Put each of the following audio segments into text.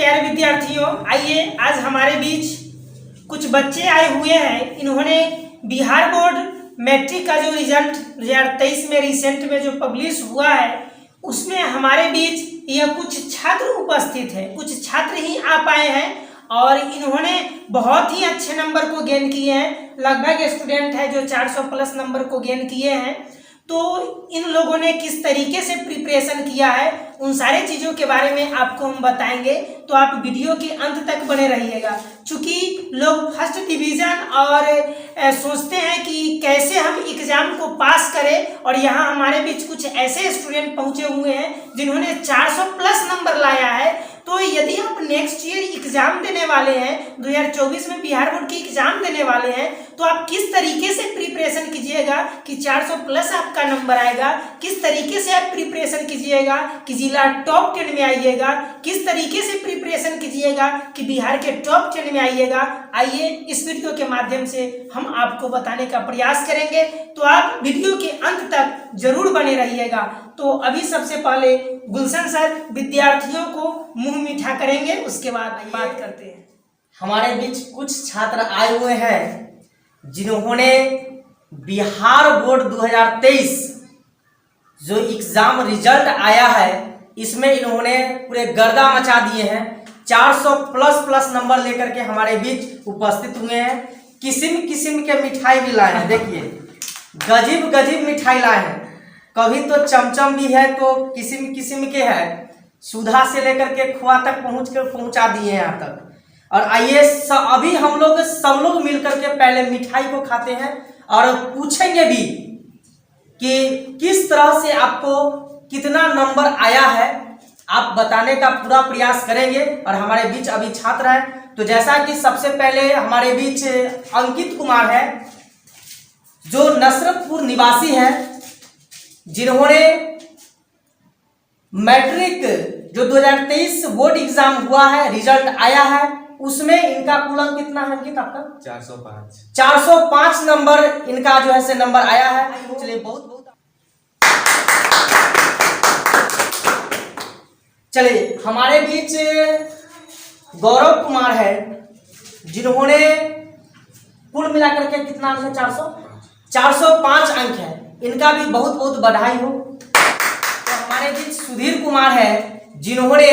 प्यारे विद्यार्थियों, आइए आज हमारे बीच कुछ बच्चे आए हुए हैं। इन्होंने बिहार बोर्ड मैट्रिक का जो रिजल्ट 2023 में रिसेंट में जो पब्लिश हुआ है उसमें हमारे बीच यह कुछ छात्र उपस्थित है। कुछ छात्र ही आ पाए हैं और इन्होंने बहुत ही अच्छे नंबर को गेन किए हैं। लगभग स्टूडेंट है जो 400 प्लस नंबर को गेन किए हैं। तो इन लोगों ने किस तरीके से प्रिपरेशन किया है उन सारे चीज़ों के बारे में आपको हम बताएंगे, तो आप वीडियो के अंत तक बने रहिएगा। क्योंकि लोग फर्स्ट डिवीज़न और सोचते हैं कि कैसे हम एग्ज़ाम को पास करें, और यहाँ हमारे बीच कुछ ऐसे स्टूडेंट पहुँचे हुए हैं जिन्होंने 400 प्लस नंबर लाया है। तो यदि आप नेक्स्ट ईयर एग्ज़ाम देने वाले हैं, 2024 में बिहार बोर्ड की एग्ज़ाम देने वाले हैं, तो आप किस तरीके से प्रिपरेशन कीजिएगा कि 400 प्लस आपका नंबर आएगा, किस तरीके से आप प्रिपरेशन कीजिएगा कि जिला टॉप 10 में आइएगा, किस तरीके से प्रिपरेशन कीजिएगा कि बिहार के टॉप 10 में आइएगा। आइए इस वीडियो के माध्यम से हम आपको बताने का प्रयास करेंगे, तो आप वीडियो के अंत तक जरूर बने रहिएगा। तो अभी सबसे पहले गुलशन सर विद्यार्थियों को मुंह मीठा करेंगे, उसके बाद बात करते हैं। हमारे बीच कुछ छात्र आए हुए हैं जिन्होंने बिहार बोर्ड 2023 जो एग्जाम रिजल्ट आया है इसमें इन्होंने पूरे गर्दा मचा दिए हैं। 400 प्लस नंबर लेकर के हमारे बीच उपस्थित हुए हैं। किस्म किस्म के मिठाई भी लाए हैं। देखिए गजीब मिठाई लाए हैं। कभी तो चमचम भी है, तो किस्म किस्म के है, सुधा से लेकर के खोआ तक पहुंचा दिए हैं यहाँ तक। और आइए अभी हम लोग सब लोग मिल करके पहले मिठाई को खाते हैं और पूछेंगे भी कि किस तरह से आपको कितना नंबर आया है, आप बताने का पूरा प्रयास करेंगे। और हमारे बीच अभी छात्र हैं, तो जैसा कि सबसे पहले हमारे बीच अंकित कुमार है जो नसरतपुर निवासी है, जिन्होंने मैट्रिक जो 2023 बोर्ड एग्जाम हुआ है रिजल्ट आया है उसमें इनका कुल अंक कितना है अंकित आपका? 405 नंबर इनका जो है से नंबर आया है। चलिए बहुत चलिए हमारे बीच गौरव कुमार है जिन्होंने कुल मिलाकर के कितना अंक है? 405 अंक है। इनका भी बहुत बहुत बधाई हो। तो हमारे बीच सुधीर कुमार है जिन्होंने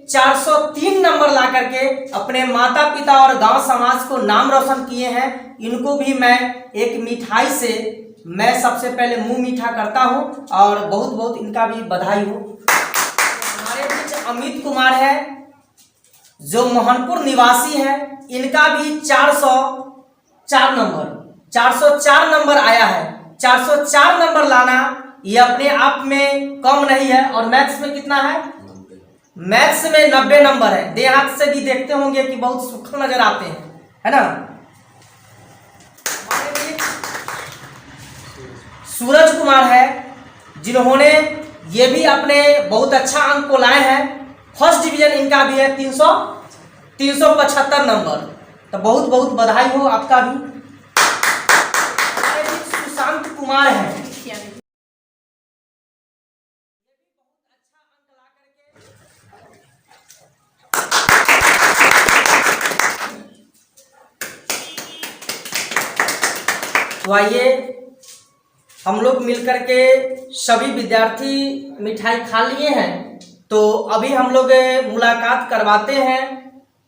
403 नंबर ला करके अपने माता पिता और गांव समाज को नाम रोशन किए हैं। इनको भी मैं एक मिठाई से मैं सबसे पहले मुंह मीठा करता हूं और बहुत बहुत इनका भी बधाई हो। हमारे बीच अमित कुमार है जो मोहनपुर निवासी है। इनका भी 404 नंबर आया है। 404 नंबर लाना ये अपने आप में कम नहीं है। और मैथ्स में कितना है? मैथ्स में 90 नंबर है। देह हाथ से भी देखते होंगे कि बहुत सूक्ष्म नजर आते हैं, है ना। सूरज कुमार है जिन्होंने ये भी अपने बहुत अच्छा अंक को लाए हैं। फर्स्ट डिवीजन इनका भी है 375 नंबर। तो बहुत बहुत बधाई हो आपका भी। सुशांत कुमार है तो आइए हम लोग मिलकर के सभी विद्यार्थी मिठाई खा लिए हैं। तो अभी हम लोग मुलाकात करवाते हैं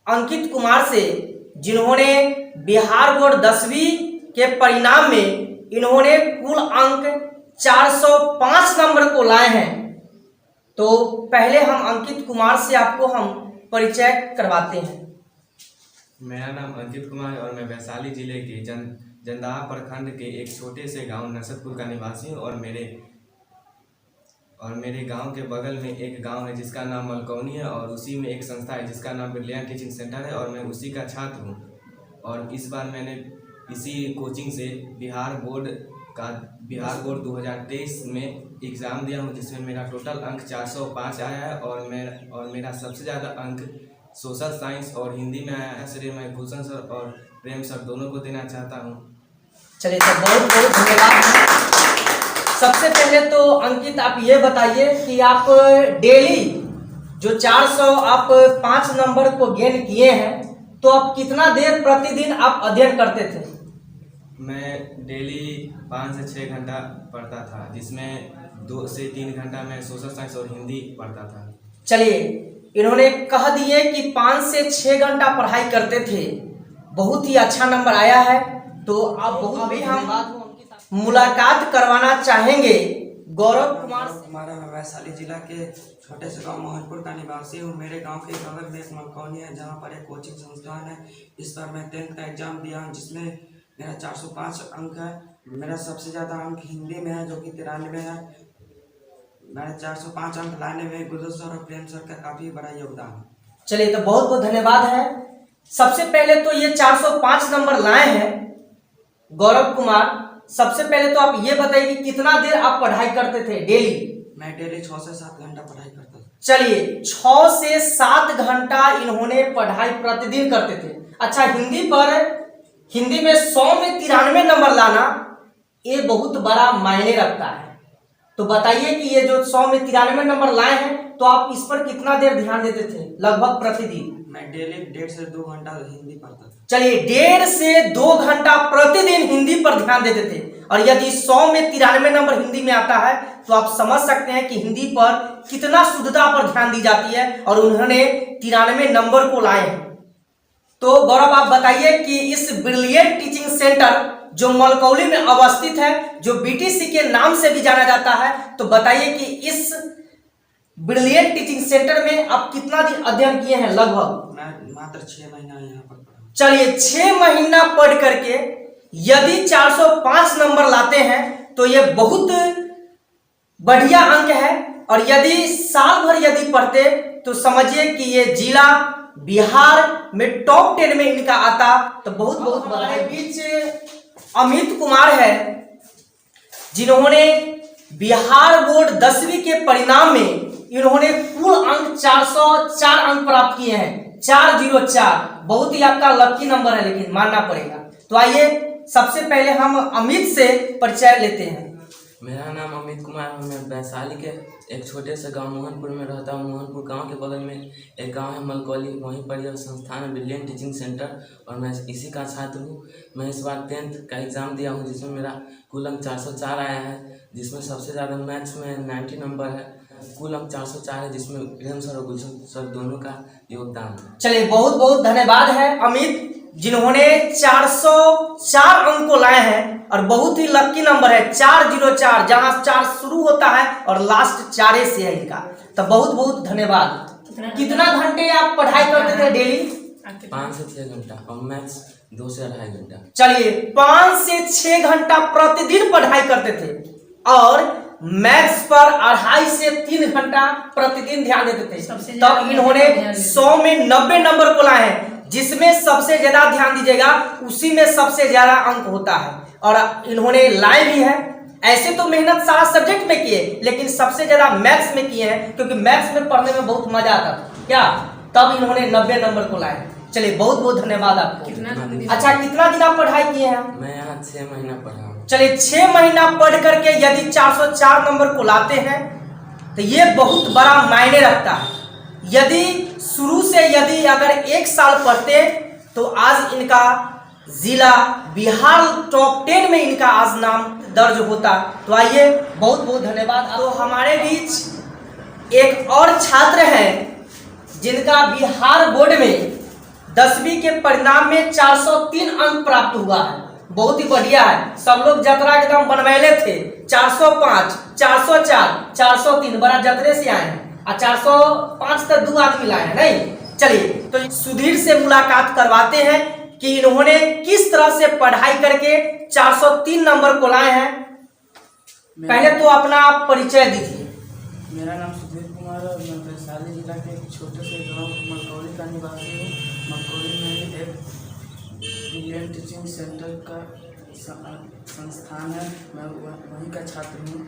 अंकित कुमार से, जिन्होंने बिहार बोर्ड 10वीं के परिणाम में इन्होंने कुल अंक 405 नंबर को लाए हैं। तो पहले हम अंकित कुमार से आपको हम परिचय करवाते हैं। मेरा नाम अंकित कुमार है और मैं वैशाली जिले के जंदाहा प्रखंड के एक छोटे से गांव नसरतपुर का निवासी हूं। और मेरे गांव के बगल में एक गांव है जिसका नाम मलकौनी है और उसी में एक संस्था है जिसका नाम ब्रिलियंट टीचिंग सेंटर है और मैं उसी का छात्र हूं। और इस बार मैंने इसी कोचिंग से बिहार बोर्ड 2023 में एग्ज़ाम दिया हूं, जिसमें मेरा टोटल अंक 405 आया है। और मेरा सबसे ज़्यादा अंक सोशल साइंस और हिंदी में आया है। इसलिए मैं गुलशन सर और प्रेम सर दोनों को देना चाहता हूं। चलिए तो बहुत बहुत धन्यवाद। सबसे पहले तो अंकित आप ये बताइए कि आप डेली जो 400 आप 5 नंबर को गेन किए हैं, तो आप कितना देर प्रतिदिन आप अध्ययन करते थे? मैं डेली 5 से 6 घंटा पढ़ता था, जिसमें 2 से 3 घंटा मैं सोशल साइंस और हिंदी पढ़ता था। चलिए, इन्होंने कह दिए कि 5 से 6 घंटा पढ़ाई करते थे, बहुत ही अच्छा नंबर आया है। तो अब अभी हम मुलाकात करवाना चाहेंगे गौरव कुमार से। मैं वैशाली जिला के छोटे से गांव मोहनपुर का निवासी हूं। मेरे गांव के बगल में एक मलकौनी है, जहां पर एक कोचिंग संस्थान है। इस बार मैं 10th का एग्जाम दिया हूं, जिसमें मेरा 405 अंक है। मेरा सबसे ज़्यादा अंक हिंदी में है, जो कि 93 है। मेरे 405 अंक लाने में गुरु सर और प्रेम सर का काफ़ी बड़ा योगदान है। चलिए, तो बहुत बहुत धन्यवाद है। सबसे पहले तो ये 405 नंबर लाए हैं गौरव कुमार। सबसे पहले तो आप ये बताइए कि कितना देर आप पढ़ाई करते थे डेली? मैं डेली 6 से 7 घंटा पढ़ाई करता था। चलिए, 6 से 7 घंटा इन्होंने पढ़ाई प्रतिदिन करते थे। अच्छा, हिंदी में 100 में 93 नंबर लाना, ये बहुत बड़ा मायने रखता है। तो बताइए कि ये जो 100 में 93 नंबर लाए हैं, तो आप इस पर कितना देर ध्यान देते थे लगभग प्रतिदिन? मैं डेली 1.5 से 2 घंटा हिंदी पढ़ता था। चलिए, 1.5 से 2 घंटा प्रतिदिन हिंदी पर ध्यान देते थे। और यदि 100 में 93 नंबर हिंदी में आता है, तो आप समझ सकते हैं कि हिंदी पर कितना शुद्धता पर ध्यान दी जाती है। और उन्होंने 93 नंबर को लाए हैं। तो गौरव, आप बताइए कि इस ब्रिलियंट टीचिंग सेंटर जो मलकौली में अवस्थित है, जो बीटीसी के नाम से भी जाना जाता है, तो बताइए कि इस ब्रिलियंट टीचिंग सेंटर में आप कितना दिन अध्ययन किए हैं लगभग? मैं मात्र 6 महीना यहाँ पर पढ़ा। चलिए, 6 महीना पढ़ करके यदि 405 नंबर लाते हैं, तो ये बहुत बढ़िया अंक है। और यदि साल भर यदि पढ़ते, तो समझिए कि ये जिला बिहार में टॉप 10 में इनका आता। तो बहुत बहुत बधाई। बीच अमित कुमार है, जिन्होंने बिहार बोर्ड 10वीं के परिणाम में इन्होंने कुल अंक 404 अंक प्राप्त किए हैं, 404। बहुत ही आपका लकी नंबर है, लेकिन मानना पड़ेगा। तो आइए, सबसे पहले हम अमित से परिचय लेते हैं। मेरा नाम अमित कुमार है। मैं वैशाली के एक छोटे से गांव मोहनपुर में रहता हूं। मोहनपुर गांव के बगल में एक गांव है मलकौली, वहीं पर यह संस्थान है ब्रिलियंट टीचिंग सेंटर, और मैं इसी का छात्र हूं। मैं इस बार 10th का एग्ज़ाम दिया हूं, जिसमें मेरा कुल अंक 404 आया है, जिसमें सबसे ज़्यादा मैथ्स में 90 नंबर है। कुल अंक 404 है, जिसमें प्रेम सर और गुलशन सर दोनों का योगदान है। चलिए, बहुत बहुत धन्यवाद है अमित, जिन्होंने 404 अंक को लाए हैं। और बहुत ही लकी नंबर है 404, जहां 4 शुरू होता है और लास्ट 4 से है इनका। तो बहुत बहुत धन्यवाद। कितना घंटे आप पढ़ाई करते थे डेली? 5 से 6 घंटा, और मैथ्स 2 से 2.5 घंटा। चलिए, 5 से 6 घंटा प्रतिदिन पढ़ाई करते थे, और मैथ्स पर 2.5 से 3 घंटा प्रतिदिन ध्यान देते थे। तब इन्होंने 100 में 90 नंबर को लाए हैं, जिसमें सबसे ज्यादा ध्यान दीजिएगा, उसी में सबसे ज्यादा अंक होता है। और इन्होंने लाए भी है। ऐसे तो मेहनत सारा सब्जेक्ट में किए, लेकिन सबसे ज्यादा मैथ्स में किए हैं, क्योंकि मैथ्स में पढ़ने में बहुत मजा आता था क्या। तब इन्होंने 90 नंबर को लाए। चलिए, बहुत बहुत धन्यवाद आपको। अच्छा, कितना दिन आप पढ़ाई किए हैं? मैं यहाँ 6 महीना पढ़ा हूँ। चलिए, 6 महीना पढ़ करके यदि 404 नंबर को लाते हैं, तो ये बहुत बड़ा मायने रखता है। यदि शुरू से यदि अगर 1 साल पढ़ते, तो आज इनका जिला बिहार टॉप 10 में इनका आज नाम दर्ज होता। तो आइए, बहुत बहुत धन्यवाद। तो हमारे बीच एक और छात्र हैं, जिनका बिहार बोर्ड में 10वीं के परिणाम में 403 अंक प्राप्त हुआ है। बहुत ही बढ़िया है। सब लोग जतरा एकदम बनवैले थे। 405, 404, 403 बड़ा जतरे से आए हैं। और 405 तक 2 आदमी लाए हैं, नहीं। चलिए, तो सुधीर से मुलाकात करवाते हैं कि इन्होंने किस तरह से पढ़ाई करके 403 नंबर को लाए हैं। पहले तो अपना आप परिचय दीजिए। मेरा नाम सुधीर कुमार है और मैं वैशाली जिला के एक छोटे से गांव मलकौली का निवासी हूँ। मलकौली में एक ब्रिलियंट टीचिंग सेंटर का संस्थान है। मैं वहीं का छात्र हूँ,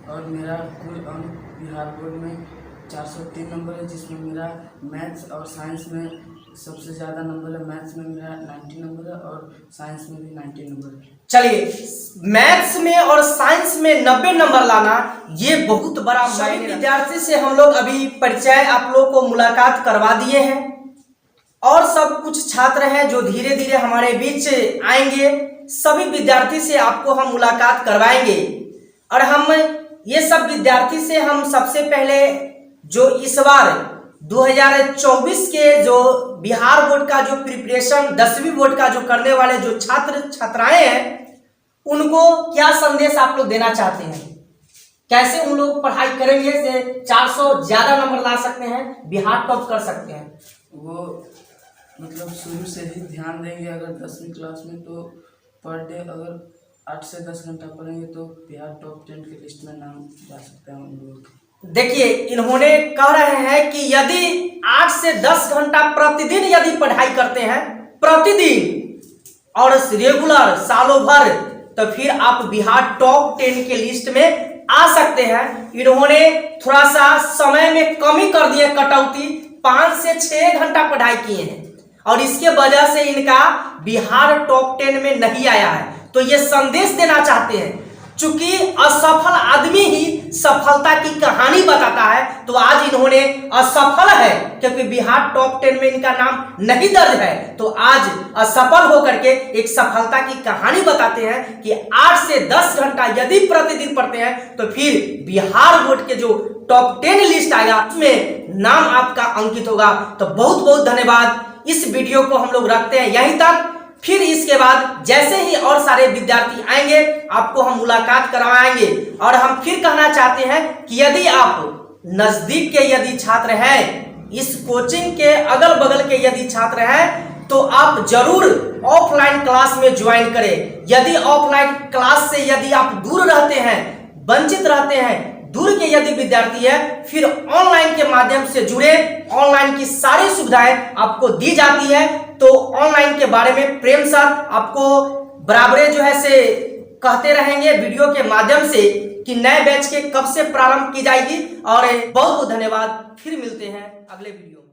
और मेरा कुल अंक बिहार बोर्ड में 403 नंबर है, जिसमें मेरा मैथ्स और साइंस में सबसे ज़्यादा नंबर है। मैथ्स में मेरा 90 नंबर है और साइंस में भी 90 नंबर है। चलिए, मैथ्स में और साइंस में 90 नंबर लाना ये बहुत बड़ा मायने। विद्यार्थी से हम लोग अभी परिचय आप लोग को मुलाकात करवा दिए हैं और सब कुछ छात्र हैं जो धीरे धीरे हमारे बीच आएंगे। सभी विद्यार्थी से आपको हम मुलाकात करवाएंगे और हम ये सब विद्यार्थी से हम सबसे पहले जो इस बार 2024 के जो बिहार बोर्ड का जो प्रिपरेशन 10वीं बोर्ड का जो करने वाले जो छात्र छात्राएं हैं उनको क्या संदेश आप लोग देना चाहते हैं? कैसे उन लोग पढ़ाई करेंगे से 400 ज्यादा नंबर ला सकते हैं, बिहार टॉप कर सकते हैं? वो मतलब शुरू से ही ध्यान देंगे। अगर 10वीं क्लास में तो पर डे अगर 8 से 10 घंटा पढ़ेंगे तो बिहार टॉप 10 की लिस्ट में नाम जा सकते हैं उन लोग। देखिए, इन्होंने कह रहे हैं कि यदि 8 से 10 घंटा प्रतिदिन यदि पढ़ाई करते हैं प्रतिदिन और रेगुलर सालों भर, तो फिर आप बिहार टॉप 10 के लिस्ट में आ सकते हैं। इन्होंने थोड़ा सा समय में कमी कर दिए, कटौती 5 से 6 घंटा पढ़ाई किए हैं और इसके वजह से इनका बिहार टॉप 10 में नहीं आया है। तो ये संदेश देना चाहते हैं, चूंकि असफल आदमी ही सफलता की कहानी बताता है, तो आज इन्होंने असफल है क्योंकि बिहार टॉप 10 में इनका नाम नहीं दर्ज है, तो आज असफल होकर के एक सफलता की कहानी बताते हैं कि 8 से 10 घंटा यदि प्रतिदिन पढ़ते हैं तो फिर बिहार बोर्ड के जो टॉप 10 लिस्ट आएगा उसमें नाम आपका अंकित होगा। तो बहुत बहुत धन्यवाद। इस वीडियो को हम लोग रखते हैं यहीं तक। फिर इसके बाद जैसे ही और सारे विद्यार्थी आएंगे आपको हम मुलाकात करवाएंगे। और हम फिर कहना चाहते हैं कि यदि आप नजदीक के यदि छात्र हैं, इस कोचिंग के अगल बगल के यदि छात्र हैं, तो आप जरूर ऑफलाइन क्लास में ज्वाइन करें। यदि ऑफलाइन क्लास से यदि आप दूर रहते हैं, वंचित रहते हैं, दूर के यदि विद्यार्थी है, फिर ऑनलाइन के माध्यम से जुड़े। ऑनलाइन की सारी सुविधाएं आपको दी जाती है। तो ऑनलाइन के बारे में प्रेम साथ आपको बराबरे जो है से कहते रहेंगे वीडियो के माध्यम से कि नए बैच के कब से प्रारंभ की जाएगी। और बहुत बहुत धन्यवाद। फिर मिलते हैं अगले वीडियो में।